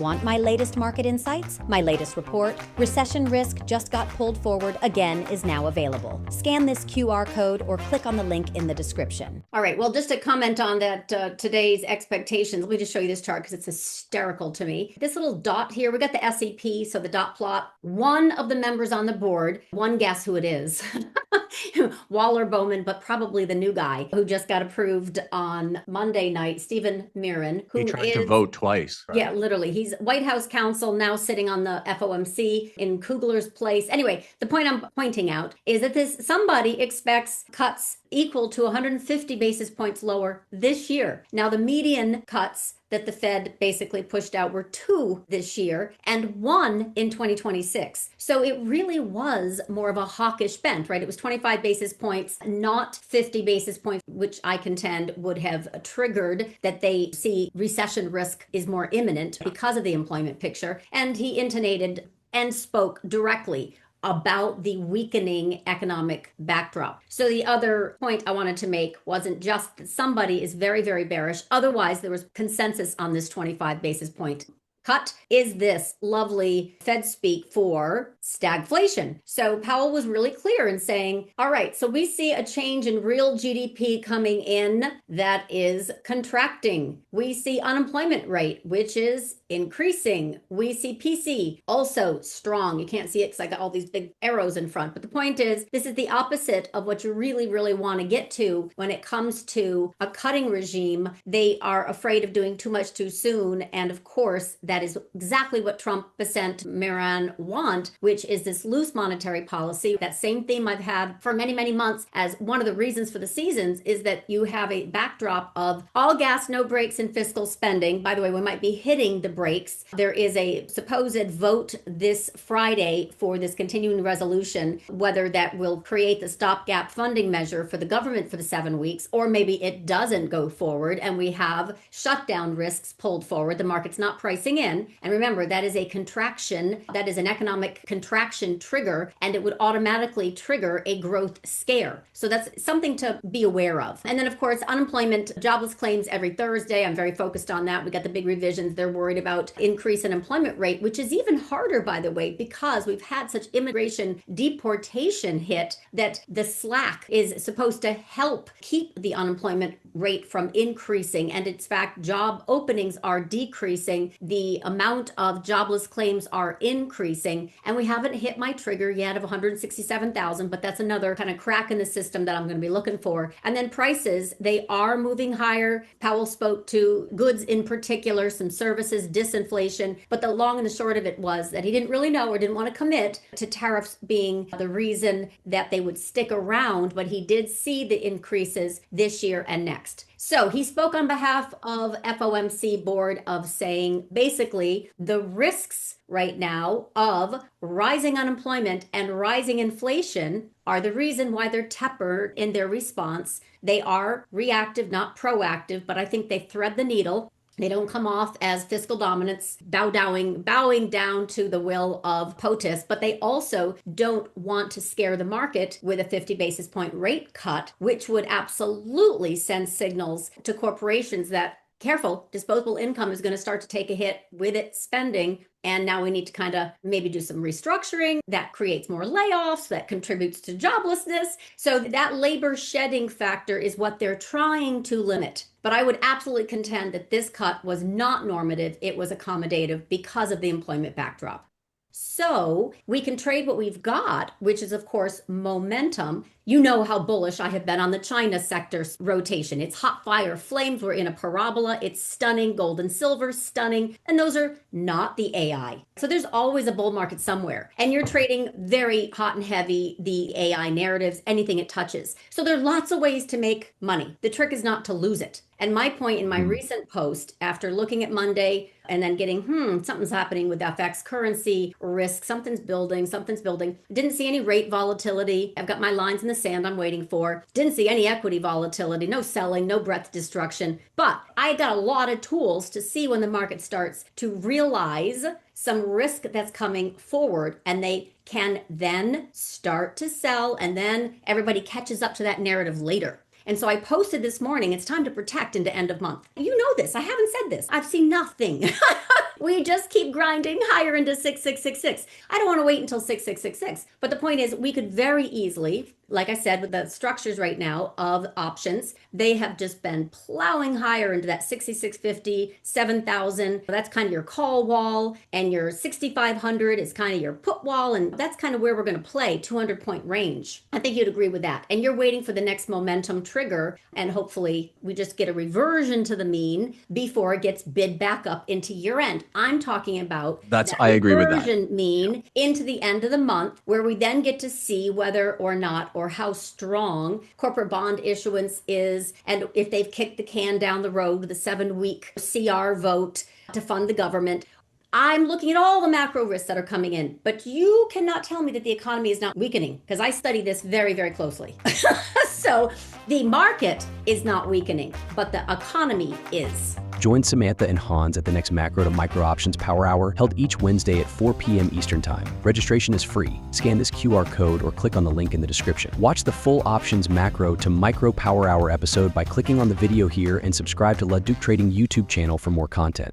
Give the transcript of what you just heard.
Want my latest market insights? My latest report, Recession Risk Just Got Pulled Forward Again, is now available. Scan this QR code or click on the link in the description. All right, well, just to comment on that, today's expectations, let me just show you this chart because it's hysterical to me. This little dot here, we got the SEP, so the dot plot. One of the members on the board, one guess who it is. Waller Bowman, but probably the new guy who just got approved on Monday night, Stephen Mirren, who he tried to vote twice. Right? Yeah, literally. He's White House counsel, now sitting on the FOMC in Kugler's place. Anyway, the point I'm pointing out is that somebody expects cuts equal to 150 basis points lower this year. Now, the median cuts that the Fed basically pushed out were 2 this year and 1 in 2026. So it really was more of a hawkish bent, right? It was 25 basis points, not 50 basis points, which I contend would have triggered that they see recession risk is more imminent because of the employment picture. And he intonated and spoke directly about the weakening economic backdrop. So the other point I wanted to make wasn't just that somebody is very, very bearish. Otherwise, there was consensus on this 25 basis point cut is this lovely Fed speak for stagflation. So Powell was really clear in saying, all right, so we see a change in real GDP coming in that is contracting. We see unemployment rate, which is increasing. We see PC also strong. You can't see it because I got all these big arrows in front. But the point is, this is the opposite of what you really, really want to get to when it comes to a cutting regime. They are afraid of doing too much too soon. And of course, that is exactly what Trump, Bessent, Mirren want, which is this loose monetary policy. That same theme I've had for many, many months as one of the reasons for the seasons is that you have a backdrop of all gas, no brakes in fiscal spending. By the way, we might be hitting the brakes. There is a supposed vote this Friday for this continuing resolution, whether that will create the stopgap funding measure for the government for the 7 weeks, or maybe it doesn't go forward and we have shutdown risks pulled forward. The market's not pricing in. And remember, that is a contraction, that is an economic contraction trigger, and it would automatically trigger a growth scare. So that's something to be aware of. And then, of course, unemployment, jobless claims every Thursday. I'm very focused on that. We got the big revisions. They're worried about increase in employment rate, which is even harder, by the way, because we've had such immigration deportation hit that the slack is supposed to help keep the unemployment rate from increasing. And in fact, job openings are decreasing. The amount of jobless claims are increasing. And we haven't hit my trigger yet of 167,000, but that's another kind of crack in the system that I'm going to be looking for. And then prices, they are moving higher. Powell spoke to goods in particular, some services, disinflation. But the long and the short of it was that he didn't really know or didn't want to commit to tariffs being the reason that they would stick around, but he did see the increases this year and next. So he spoke on behalf of FOMC board of saying basically the risks right now of rising unemployment and rising inflation are the reason why they're tepid in their response. They are reactive, not proactive, but I think they thread the needle. They don't come off as fiscal dominance, bowing down to the will of POTUS, but they also don't want to scare the market with a 50 basis point rate cut, which would absolutely send signals to corporations that, careful, disposable income is going to start to take a hit with it spending. And now we need to kind of maybe do some restructuring that creates more layoffs, that contributes to joblessness. So that labor shedding factor is what they're trying to limit. But I would absolutely contend that this cut was not normative. It was accommodative because of the employment backdrop. So we can trade what we've got, which is, of course, momentum. You know how bullish I have been on the China sector rotation. It's hot fire flames. We're in a parabola. It's stunning. Gold and silver, stunning. And those are not the AI. So there's always a bull market somewhere. And you're trading very hot and heavy, the AI narratives, anything it touches. So there are lots of ways to make money. The trick is not to lose it. And my point in my recent post, after looking at Monday and then getting, something's happening with FX currency risk, something's building, didn't see any rate volatility. I've got my lines in the sand I'm waiting for. Didn't see any equity volatility, no selling, no breadth destruction. But I got a lot of tools to see when the market starts to realize some risk that's coming forward, and they can then start to sell, and then everybody catches up to that narrative later. And so I posted this morning, it's time to protect into end of month. You know this. I haven't said this. I've seen nothing. we just keep grinding higher into 6666. I don't want to wait until 6666. But the point is, we could very easily, like I said, with the structures right now of options, they have just been plowing higher into that 6650, 7000. That's kind of your call wall, and your 6500 is kind of your put wall, and that's kind of where we're going to play, 200-point range. I think you'd agree with that. And you're waiting for the next momentum trigger, and hopefully we just get a reversion to the mean before it gets bid back up into year end. I'm talking about I agree with that. Reversion mean into the end of the month, where we then get to see whether or not, or how strong corporate bond issuance is, and if they've kicked the can down the road with a 7-week CR vote to fund the government. I'm looking at all the macro risks that are coming in, but you cannot tell me that the economy is not weakening, because I study this very, very closely. So the market is not weakening, but the economy is. Join Samantha and Hans at the next Macro to Micro Options Power Hour, held each Wednesday at 4 p.m. Eastern Time. Registration is free. Scan this QR code or click on the link in the description. Watch the full Options Macro to Micro Power Hour episode by clicking on the video here, and subscribe to LaDucTrading YouTube channel for more content.